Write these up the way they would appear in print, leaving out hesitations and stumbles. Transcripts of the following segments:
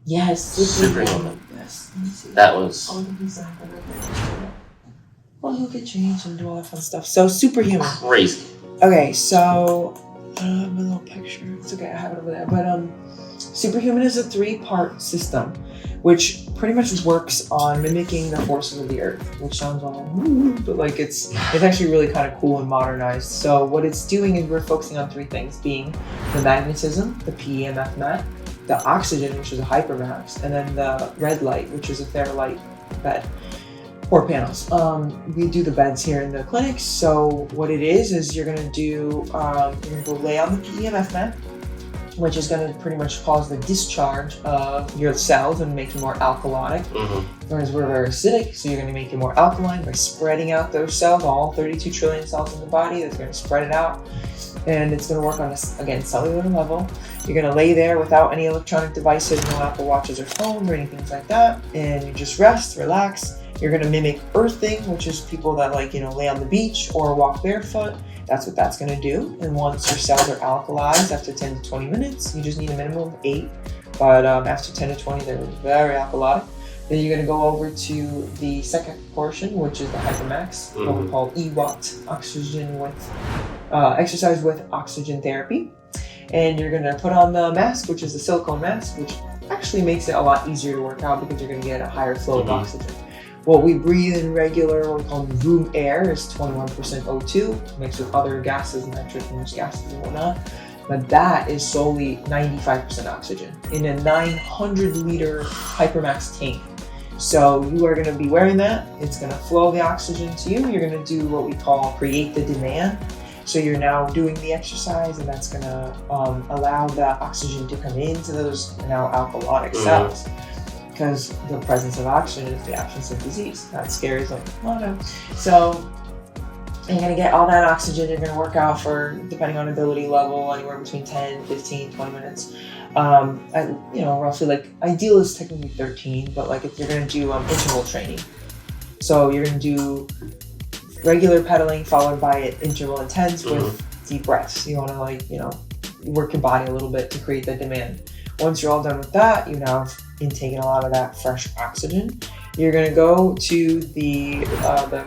Yes, Superhuman. Yes. Let me see. That was Well, he'll get changed and do all that fun stuff. So, Superhuman. crazy. Okay, so I don't have my little picture. It's okay, I have it over there. But Superhuman is a 3-part system, which pretty much works on mimicking the forces of the Earth, which sounds all but like it's actually really kind of cool and modernized. So what it's doing is we're focusing on 3 things, being the magnetism, the PEMF mat, the oxygen, which is a hypermax, and then the red light, which is a ferrolight bed. Or panels. We do the beds here in the clinic. So what it is you're gonna do, you're gonna go lay on the PEMF mat, which is gonna pretty much cause the discharge of your cells and make you more alkalonic. Whereas we're very acidic, so you're gonna make you more alkaline by spreading out those cells, all 32 trillion cells in the body. That's gonna spread it out. And it's gonna work on a, again, cellular level. You're gonna lay there without any electronic devices, no Apple Watches or phones or anything like that. And you just rest, relax. You're gonna mimic earthing, which is people that lay on the beach or walk barefoot. That's what that's gonna do. And once your cells are alkalized after 10 to 20 minutes, you just need a minimum of 8. But after 10 to 20, they're very alkalotic. Then you're gonna go over to the second portion, which is the hypermax, what we call EWOT, oxygen with, exercise with oxygen therapy. And you're gonna put on the mask, which is the silicone mask, which actually makes it a lot easier to work out because you're gonna get a higher flow of oxygen. What we breathe in regular, what we call room air, is 21% O2, mixed with other gases, nitrogenous gases and whatnot. But that is solely 95% oxygen in a 900-liter hypermax tank. So you are going to be wearing that. It's going to flow the oxygen to you. You're going to do what we call create the demand. So you're now doing the exercise, and that's going to allow the oxygen to come into those now alkalonic cells. Because the presence of oxygen is the absence of disease. That scares like, oh no. So you're gonna get all that oxygen. You're gonna work out for, depending on ability level, anywhere between 10, 15, 20 minutes. Roughly, like, ideal is technically 13, but like if you're gonna do interval training. So you're gonna do regular pedaling followed by interval intense with deep breaths. You wanna work your body a little bit to create the demand. Once you're all done with that, you now have intaken a lot of that fresh oxygen. You're gonna go to the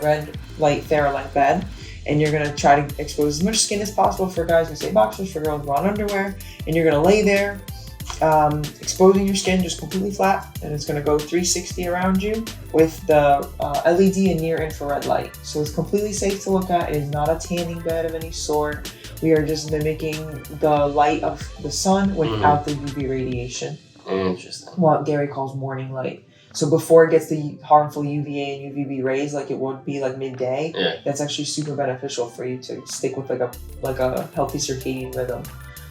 red light ferrolight bed, and you're gonna try to expose as much skin as possible. For guys, we say boxers. For girls, we're on underwear. And you're gonna lay there, exposing your skin just completely flat, and it's gonna go 360 around you with the LED and near infrared light. So it's completely safe to look at. It is not a tanning bed of any sort. We are just mimicking the light of the sun without the UV radiation. Interesting. What Gary calls morning light. So before it gets the harmful UVA and UVB rays, like it would be like midday, that's actually super beneficial for you to stick with like a healthy circadian rhythm.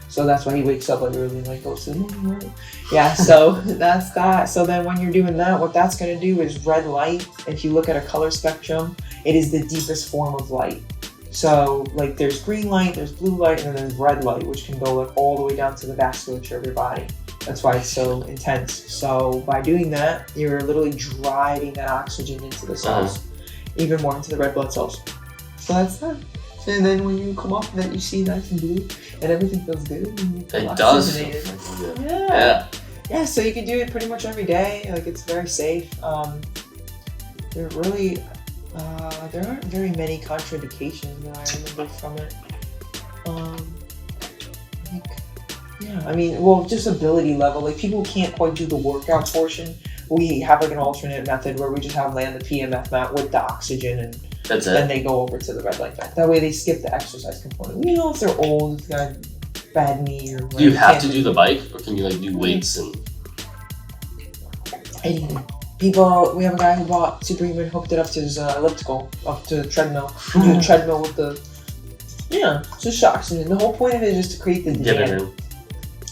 So that's why he wakes up like early and like goes to the morning. Yeah, so that's that. So then when you're doing that, what that's gonna do is red light. If you look at a color spectrum, it is the deepest form of light. So like there's green light, there's blue light, and then there's red light, which can go like all the way down to the vasculature of your body. That's why it's so intense. So by doing that, you're literally driving that oxygen into the cells, even more into the red blood cells. So that's that. And then when you come off of that, you see nice and blue, and everything feels good. And you feel oxygenated. Feel good. Yeah, so you can do it pretty much every day. Like, it's very safe. There aren't very many contraindications that I remember from it. Just ability level. Like, people can't quite do the workout portion. We have like an alternate method where we just have them lay on the PMF mat with the oxygen, and then they go over to the red light mat. That way they skip the exercise component. You know, if they're old, if they got bad knee or whatever. Do you have to do the bike, or can you like do weights and anything? We have a guy who bought Superhuman, hooked it up to his elliptical, up to the treadmill. Do the treadmill with just oxygen. The whole point of it is just to create the demand.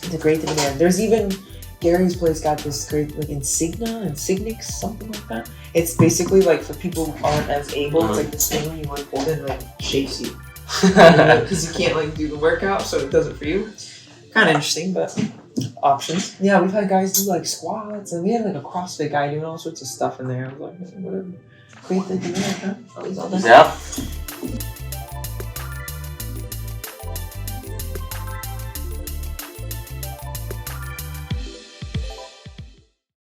To create the demand. There's even Gary's place got this great like Insignix, something like that. It's basically like for people who aren't as able. It's like this thing where you like hold it and like shakes you because you can't like do the workout, so it does it for you. Kind of interesting, but options. Yeah, we've had guys do like squats, and we had like a CrossFit guy doing all sorts of stuff in there. I was like, whatever. Create the demand, huh? Oh, he's all done. Yeah.